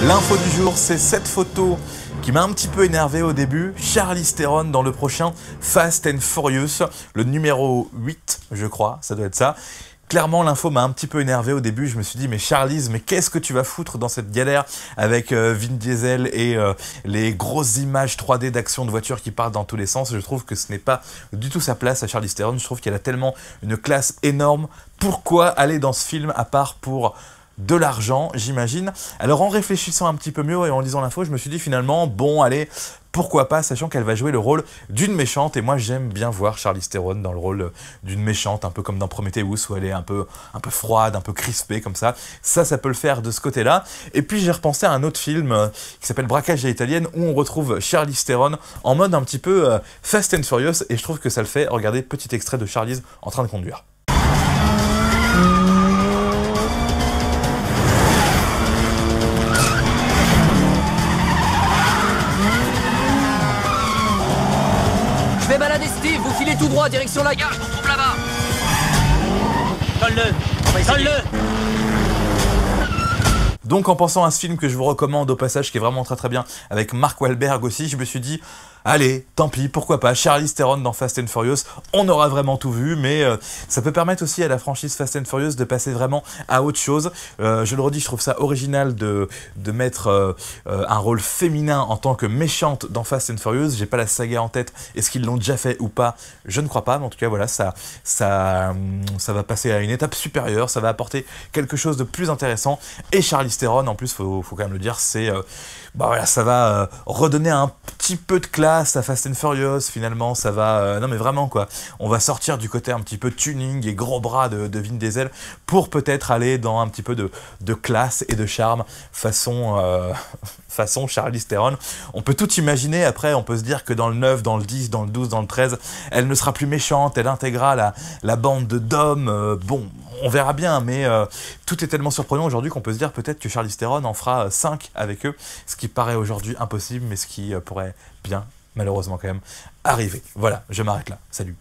L'info du jour, c'est cette photo qui m'a un petit peu énervé au début. Charlize Theron dans le prochain Fast and Furious, le numéro 8, je crois, ça doit être ça. Clairement, l'info m'a un petit peu énervé au début. Je me suis dit, mais Charlize, mais qu'est-ce que tu vas foutre dans cette galère avec Vin Diesel et les grosses images 3D d'action de voitures qui partent dans tous les sens. Je trouve que ce n'est pas du tout sa place à Charlize Theron. Je trouve qu'elle a tellement une classe énorme. Pourquoi aller dans ce film à part pour de l'argent, j'imagine. Alors en réfléchissant un petit peu mieux et en lisant l'info, je me suis dit finalement, bon allez, pourquoi pas, sachant qu'elle va jouer le rôle d'une méchante, et moi j'aime bien voir Charlize Theron dans le rôle d'une méchante, un peu comme dans Prometheus, où elle est un peu froide, un peu crispée comme ça. Ça peut le faire de ce côté-là. Et puis j'ai repensé à un autre film qui s'appelle Braquage à l'italienne, où on retrouve Charlize Theron en mode un petit peu Fast and Furious, et je trouve que ça le fait. Regardez, petit extrait de Charlize en train de conduire. Je vais balader Steve, vous filez tout droit, direction la gare, je vous retrouve là-bas. Colle-le. Colle-le. Donc en pensant à ce film que je vous recommande au passage, qui est vraiment très bien, avec Mark Wahlberg aussi, je me suis dit, allez, tant pis, pourquoi pas, Charlize Theron dans Fast and Furious, on aura vraiment tout vu, mais ça peut permettre aussi à la franchise Fast and Furious de passer vraiment à autre chose. Je le redis, je trouve ça original de mettre un rôle féminin en tant que méchante dans Fast and Furious. J'ai pas la saga en tête, est-ce qu'ils l'ont déjà fait ou pas? Je ne crois pas, mais en tout cas voilà, ça va passer à une étape supérieure, ça va apporter quelque chose de plus intéressant. Et Charlize Theron, en plus, faut quand même le dire, c'est voilà, ça va redonner un petit peu de classe à Fast and Furious, finalement, ça va... non mais vraiment quoi, on va sortir du côté un petit peu tuning et gros bras de Vin Diesel pour peut-être aller dans un petit peu de classe et de charme façon Charlize Theron. On peut tout imaginer, après on peut se dire que dans le 9, dans le 10, dans le 12, dans le 13, elle ne sera plus méchante, elle intégrera la bande de Dom, bon, on verra bien, mais tout est tellement surprenant aujourd'hui qu'on peut se dire peut-être que Charlize Theron en fera 5 avec eux, ce qui paraît aujourd'hui impossible, mais ce qui pourrait bien, malheureusement quand même, arriver. Voilà, je m'arrête là. Salut.